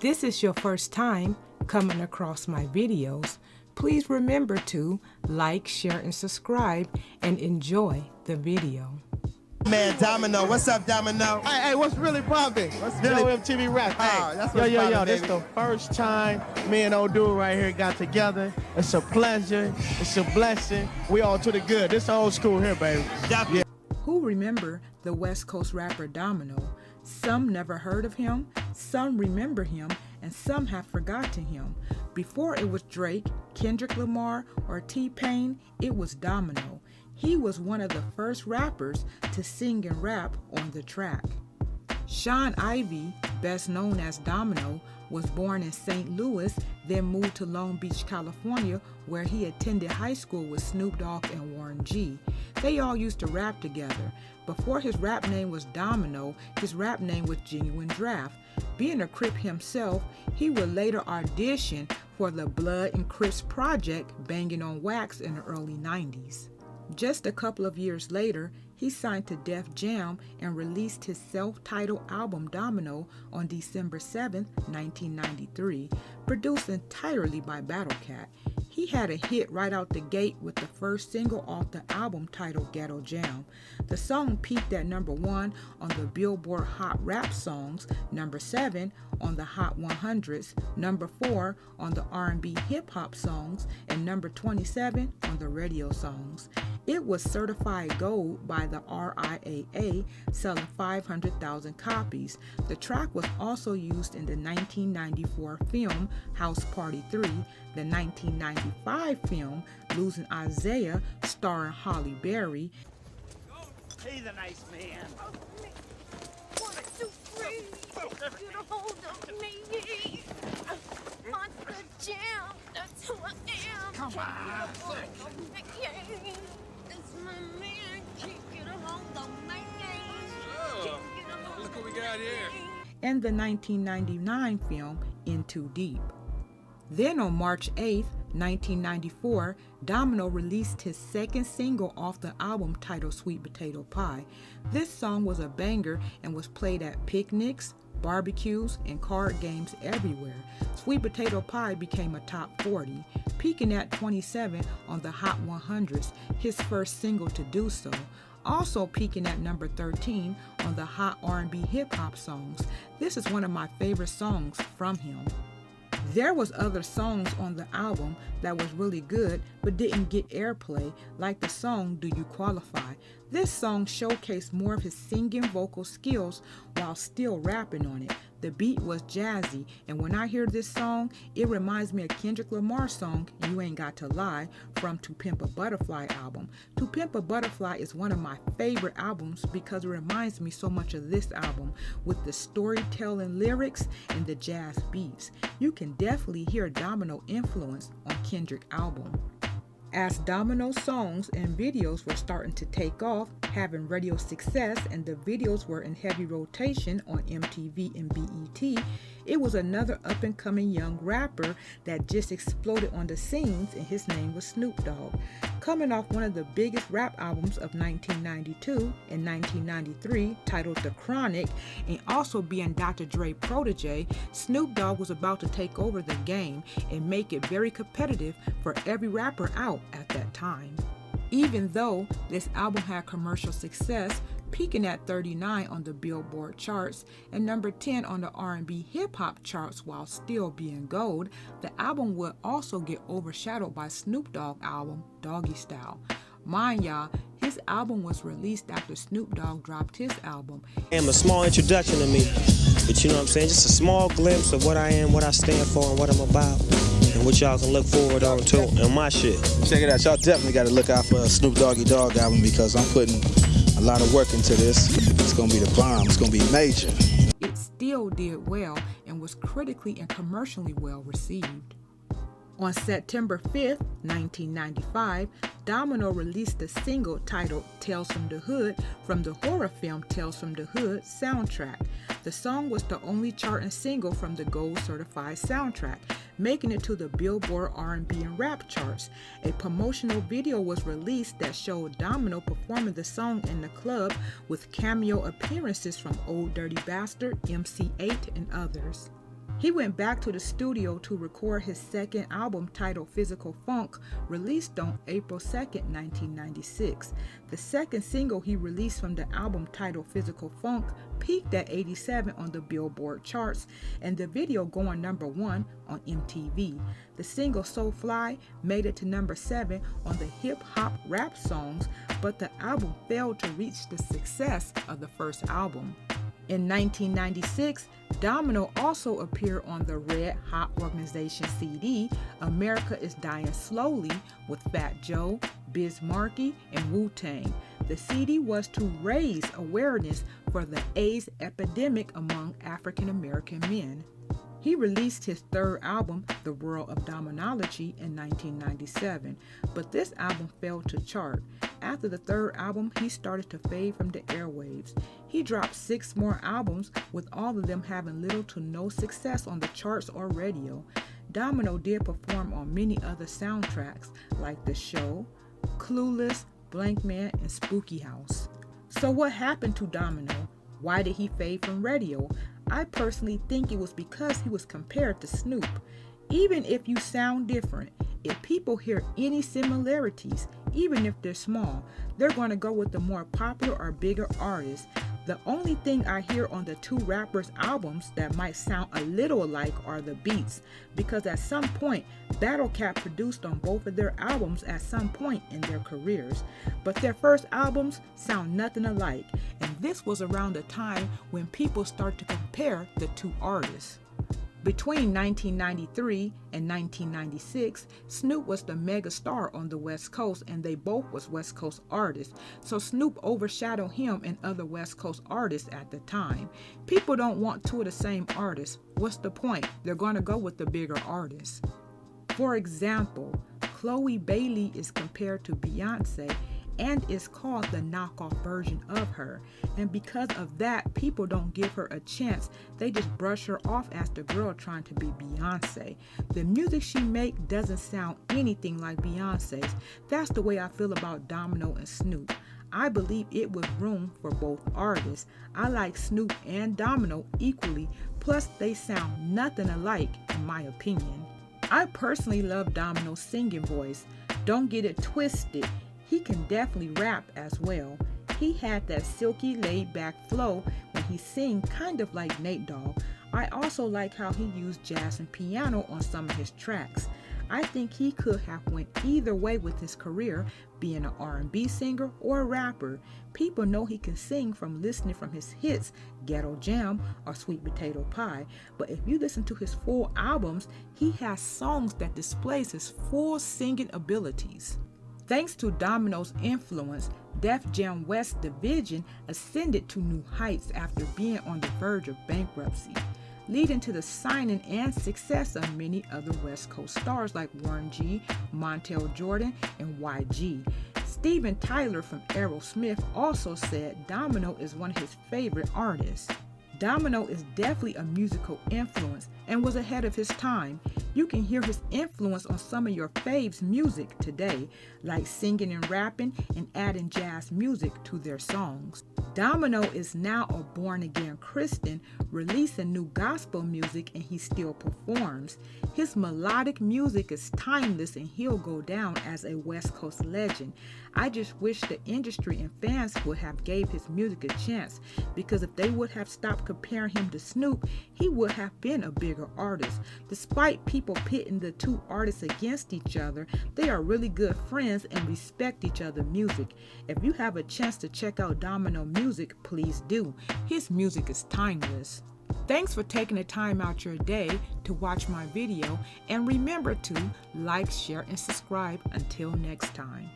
this is your first time coming across my videos, please remember to like, share, and subscribe, and enjoy the video. Man, Domino. What's up, Domino? Hey, what's really poppin'? What's Really- really MTV Rap? Hey, that's what's yo, poppin', this baby. the first time me and old dude right here got together. It's a pleasure. It's a blessing. We all to the good. This old school here, baby. Definitely. Who remember the West Coast rapper Domino? Some never heard of him, some remember him, and some have forgotten him. Before it was Drake, Kendrick Lamar, or T-Pain, it was Domino. He was one of the first rappers to sing and rap on the track. Sean Ivey, best known as Domino, was born in St. Louis, then moved to Long Beach, California, where he attended high school with Snoop Dogg and Warren G. They all used to rap together. Before his rap name was Domino, his rap name was Genuine Draft. Being a Crip himself, he would later audition for the Blood and Crips project Banging on Wax in the early 90s. Just a couple of years later, he signed to Def Jam and released his self-titled album Domino on December 7, 1993, produced entirely by Battle Cat. He had a hit right out the gate with the first single off the album titled Ghetto Jam. The song peaked at number 1 on the Billboard Hot Rap Songs, number 7 on the Hot 100s, number 4 on the R&B Hip Hop Songs, and number 27 on the radio songs. It was certified gold by the RIAA, selling 500,000 copies. The track was also used in the 1994 film House Party 3, the 1995 film Losing Isaiah, starring Halle Berry. He's a nice man. 1, 2, 3. Get a hold of me. Monster Jam. That's who I am. Come on. It's my man. Can't get a hold of me. Oh, look what we got here. And the 1999 film In Too Deep. Then on March 8, 1994, Domino released his second single off the album titled Sweet Potato Pie. This song was a banger and was played at picnics, barbecues, and card games everywhere. Sweet Potato Pie became a top 40, peaking at 27 on the Hot 100s, his first single to do so. Also peaking at number 13 on the Hot R&B Hip Hop Songs. This is one of my favorite songs from him. There was other songs on the album that was really good but didn't get airplay, like the song Do You Qualify? This song showcased more of his singing vocal skills while still rapping on it. The beat was jazzy, and when I hear this song, it reminds me of Kendrick Lamar's song You Ain't Got to Lie from To Pimp a Butterfly album. To Pimp a Butterfly is one of my favorite albums because it reminds me so much of this album with the storytelling lyrics and the jazz beats. You can definitely hear Domino influence on Kendrick's album. As Domino's songs and videos were starting to take off, having radio success, and the videos were in heavy rotation on MTV and BET, it was another up-and-coming young rapper that just exploded on the scenes, and his name was Snoop Dogg. Coming off one of the biggest rap albums of 1992 and 1993, titled The Chronic, and also being Dr. Dre's protege, Snoop Dogg was about to take over the game and make it very competitive for every rapper out at that time. Even though this album had commercial success, peaking at 39 on the Billboard charts and number 10 on the R&B hip hop charts while still being gold, the album would also get overshadowed by Snoop Dogg album Doggy Style. Mind y'all, his album was released after Snoop Dogg dropped his album. A small introduction to me, but you know what I'm saying, just a small glimpse of what I am, what I stand for, and what I'm about, and what y'all can look forward on to, and my shit. Check it out, y'all definitely got to look out for a Snoop Doggy Dogg album because I'm putting a lot of work into this. It's gonna be the bomb, it's gonna be major. It still did well and was critically and commercially well received. On September 5th, 1995, Domino released a single titled Tales from the Hood from the horror film Tales from the Hood soundtrack. The song was the only charting single from the gold certified soundtrack, making it to the Billboard R&B and rap charts. A promotional video was released that showed Domino performing the song in the club with cameo appearances from Old Dirty Bastard, MC8, and others. He went back to the studio to record his second album titled Physical Funk, released on April 2nd, 1996. The second single he released from the album titled Physical Funk peaked at 87 on the Billboard charts, and the video going #1 on MTV. The single So Fly made it to #7 on the hip-hop rap songs, but the album failed to reach the success of the first album. In 1996, Domino also appeared on the Red Hot Organization CD, America is Dying Slowly, with Fat Joe, Biz Markie, and Wu-Tang. The CD was to raise awareness for the AIDS epidemic among African American men. He released his third album, The World of Dominology, in 1997, but this album failed to chart. After the third album, he started to fade from the airwaves. He dropped 6 more albums, with all of them having little to no success on the charts or radio. Domino did perform on many other soundtracks, like The Show, Clueless, Blank Man, and Spooky House. So what happened to Domino? Why did he fade from radio? I personally think it was because he was compared to Snoop. Even if you sound different, if people hear any similarities, even if they're small, they're going to go with the more popular or bigger artist. The only thing I hear on the 2 rappers' albums that might sound a little alike are the beats, because at some point, Battle Cat produced on both of their albums at some point in their careers, but their first albums sound nothing alike, and this was around the time when people started to compare the 2 artists. Between 1993 and 1996, Snoop was the mega star on the West Coast, and they both was West Coast artists, so Snoop overshadowed him and other West Coast artists at the time. People don't want 2 of the same artists. What's the point? They're going to go with the bigger artists. For example, Chloe Bailey is compared to Beyonce and is called the knockoff version of her. And because of that, people don't give her a chance. They just brush her off as the girl trying to be Beyonce. The music she makes doesn't sound anything like Beyonce's. That's the way I feel about Domino and Snoop. I believe it was room for both artists. I like Snoop and Domino equally, plus they sound nothing alike in my opinion. I personally love Domino's singing voice. Don't get it twisted. He can definitely rap as well. He had that silky laid-back flow when he sing, kind of like Nate Dogg. I also like how he used jazz and piano on some of his tracks. I think he could have went either way with his career, being an R&B singer or a rapper. People know he can sing from listening from his hits, Ghetto Jam or Sweet Potato Pie, but if you listen to his full albums, he has songs that displays his full singing abilities. Thanks to Domino's influence, Def Jam West Division ascended to new heights after being on the verge of bankruptcy, leading to the signing and success of many other West Coast stars like Warren G, Montel Jordan, and YG. Steven Tyler from Aerosmith also said Domino is one of his favorite artists. Domino is definitely a musical influence and was ahead of his time. You can hear his influence on some of your faves' music today, like singing and rapping and adding jazz music to their songs. Domino is now a born-again Christian, releasing new gospel music, and he still performs. His melodic music is timeless, and he'll go down as a West Coast legend. I just wish the industry and fans would have gave his music a chance, because if they would have stopped comparing him to Snoop, he would have been a bigger artist. Despite people pitting the 2 artists against each other, they are really good friends and respect each other's music. If you have a chance to check out Domino music, please do. His music is timeless. Thanks for taking the time out your day to watch my video, and remember to like, share, and subscribe. Until next time.